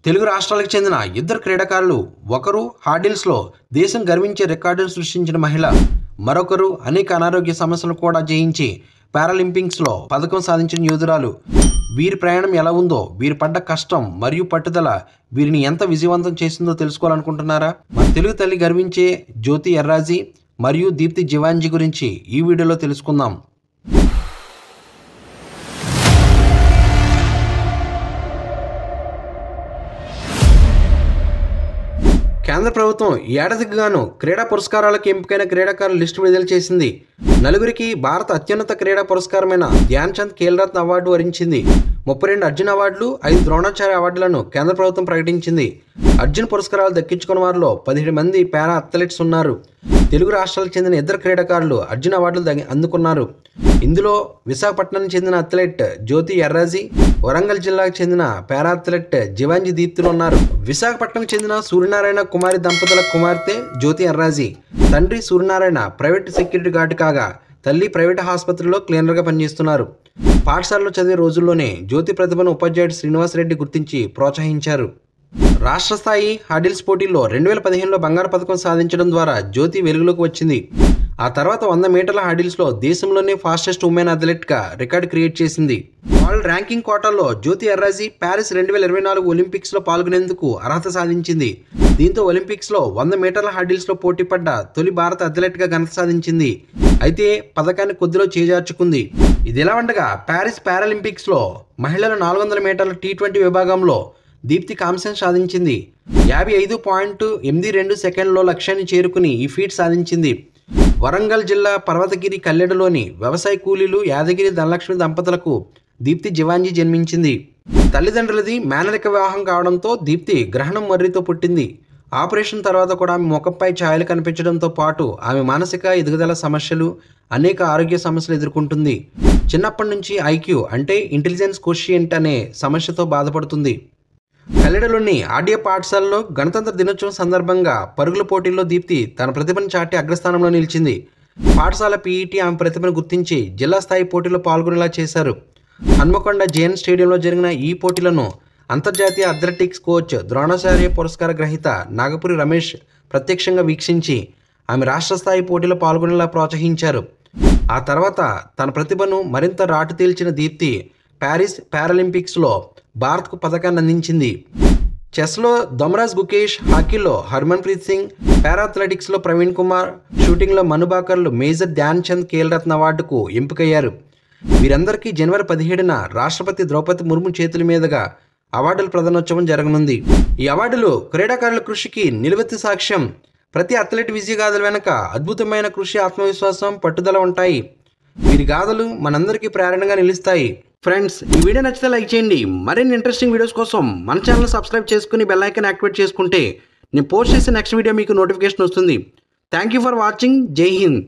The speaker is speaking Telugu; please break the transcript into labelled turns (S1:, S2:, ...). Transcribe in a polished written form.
S1: తెలుగు రాష్ట్రాలకు చెందిన ఇద్దరు క్రీడాకారులు, ఒకరు హార్డిల్స్లో దేశం గర్వించే రికార్డును సృష్టించిన మహిళ, మరొకరు అనేక అనారోగ్య సమస్యలను కూడా జయించి పారాలింపిక్స్లో పథకం సాధించిన యోధురాలు. వీరి ప్రయాణం ఎలా ఉందో, వీరి పడ్డ కష్టం మరియు పట్టుదల వీరిని ఎంత విజయవంతం చేసిందో తెలుసుకోవాలనుకుంటున్నారా? మన తెలుగు తల్లి గర్వించే జ్యోతి ఎర్రాజీ మరియు దీప్తి జివాంజీ గురించి ఈ వీడియోలో తెలుసుకుందాం. కేంద్ర ప్రభుత్వం ఏడాదికి గాను క్రీడా పురస్కారాలకు ఎంపికైన క్రీడాకారుల లిస్టు విడుదల చేసింది. నలుగురికి భారత అత్యున్నత క్రీడా పురస్కారమైన ధ్యాన్ చంద్ ఖేల్ రత్న అవార్డు వరించింది. 32 అర్జున్ అవార్డులు, 5 ద్రోణాచార్య అవార్డులను కేంద్ర ప్రభుత్వం ప్రకటించింది. అర్జున్ పురస్కారాలు దక్కించుకున్న వారిలో 17 మంది పారా అథ్లెట్స్ ఉన్నారు. తెలుగు రాష్ట్రాలకు చెందిన ఇద్దరు క్రీడాకారులు అర్జున్ అవార్డులు అందుకున్నారు. ఇందులో విశాఖపట్నానికి చెందిన అథ్లెట్ జ్యోతి ఎర్రాజీ, వరంగల్ జిల్లాకు చెందిన పారా అథ్లెట్ జివాంజీ దీప్తులు ఉన్నారు. విశాఖపట్నంకు చెందిన సూర్యనారాయణ కుమారి దంపతుల కుమార్తె జ్యోతి ఎర్రాజీ. తండ్రి సూర్యనారాయణ ప్రైవేట్ సెక్యూరిటీ గార్డు కాగా తల్లి ప్రైవేట్ ఆసుపత్రిలో క్లీనర్గా పనిచేస్తున్నారు. పాఠశాలలో చదివే రోజుల్లోనే జ్యోతి ప్రతిభను ఉపాధ్యాయుడు శ్రీనివాసరెడ్డి గుర్తించి ప్రోత్సహించారు. రాష్ట్ర స్థాయి హార్డిల్స్ పోటీల్లో 2015లో బంగారు పథకం సాధించడం ద్వారా జ్యోతి వెలుగులోకి వచ్చింది. ఆ తర్వాత 100 మీటర్ల హార్డిల్స్లో దేశంలోనే ఫాస్టెస్ట్ ఉమెన్ అథ్లెట్గా రికార్డు క్రియేట్ చేసింది. వరల్డ్ ర్యాంకింగ్ కోటాలో జ్యోతి ఎర్రాజీ ప్యారిస్ 2024 ఒలింపిక్స్లో పాల్గొనేందుకు అర్హత సాధించింది. దీంతో ఒలింపిక్స్లో 100 మీటర్ల హార్డిల్స్లో పోటీపడ్డ తొలి భారత అథ్లెట్గా ఘనత సాధించింది. అయితే పథకాన్ని కొద్దిలో చేజార్చుకుంది. ఇదిలా ఉండగా ప్యారిస్ పారాలింపిక్స్లో మహిళల 400 మీటర్ల T20 విభాగంలో దీప్తి కాంస్యం సాధించింది. 55.82 సెకండ్లో లక్ష్యాన్ని చేరుకుని ఈ ఫీట్ సాధించింది. వరంగల్ జిల్లా పర్వతగిరి కల్లెడలోని వ్యవసాయ కూలీలు యాదగిరి ధనలక్ష్మి దంపతులకు దీప్తి జివాంజీ జన్మించింది. తల్లిదండ్రులది మేనరిక వివాహం కావడంతో దీప్తి గ్రహణం మర్రితో పుట్టింది. ఆపరేషన్ తర్వాత కూడా ఆమె ముఖంపై ఛాయలు కనిపించడంతో పాటు ఆమె మానసిక ఎదుగుదల సమస్యలు, అనేక ఆరోగ్య సమస్యలు ఎదుర్కొంటుంది. చిన్నప్పటి నుంచి ఐక్యూ అంటే ఇంటెలిజెన్స్ కోషియంట్ అనే సమస్యతో బాధపడుతుంది. కల్లెడలోని ఆర్డీఏ పాఠశాలలో గణతంత్ర దినోత్సవం సందర్భంగా పరుగుల పోటీల్లో దీప్తి తన ప్రతిభను చాటి అగ్రస్థానంలో నిలిచింది. పాఠశాల పీఈటీ ఆమె ప్రతిభను గుర్తించి జిల్లా స్థాయి పోటీలో పాల్గొనేలా చేశారు. హన్మకొండ జేఎన్ స్టేడియంలో జరిగిన ఈ పోటీలను అంతర్జాతీయ అథ్లెటిక్స్ కోచ్, ద్రోణాచార్య పురస్కార గ్రహీత నాగపురి రమేష్ ప్రత్యక్షంగా వీక్షించి ఆమె రాష్ట్ర స్థాయి పోటీలో పాల్గొనేలా ప్రోత్సహించారు. ఆ తర్వాత తన ప్రతిభను మరింత రాటు తేల్చిన దీప్తి ప్యారిస్ పారాలింపిక్స్లో భారత్కు పథకాన్ని అందించింది. చెస్లో దొమరాజ్ గుకేష్, హాకీలో హర్మన్ ప్రీత్ సింగ్, పారా అథ్లెటిక్స్లో ప్రవీణ్ కుమార్, షూటింగ్లో మనుబాకర్లు మేజర్ ధ్యాన్ చంద్ ఖేల్ రత్న అవార్డుకు ఎంపికయ్యారు. వీరందరికీ జనవరి 17న రాష్ట్రపతి ద్రౌపది ముర్ము చేతుల మీదుగా అవార్డుల ప్రదానోత్సవం జరగనుంది. ఈ అవార్డులు క్రీడాకారుల కృషికి నిలువెత్తు సాక్ష్యం. ప్రతి అథ్లెట్ విజయగాథల వెనుక అద్భుతమైన కృషి, ఆత్మవిశ్వాసం, పట్టుదల ఉంటాయి. వీరి గాథలు మనందరికీ ప్రేరణగా నిలుస్తాయి. ఫ్రెండ్స్, ఈ వీడియో నచ్చితే లైక్ చేయండి. మరిన్ని ఇంట్రెస్టింగ్ వీడియోస్ కోసం మన ఛానల్ సబ్స్క్రైబ్ చేసుకుని బెల్ ఐకాన్ యాక్టివేట్ చేసుకుంటే నేను పోస్ట్ చేసే నెక్స్ట్ వీడియో మీకు నోటిఫికేషన్ వస్తుంది. Thank you for watching. జై హింద్.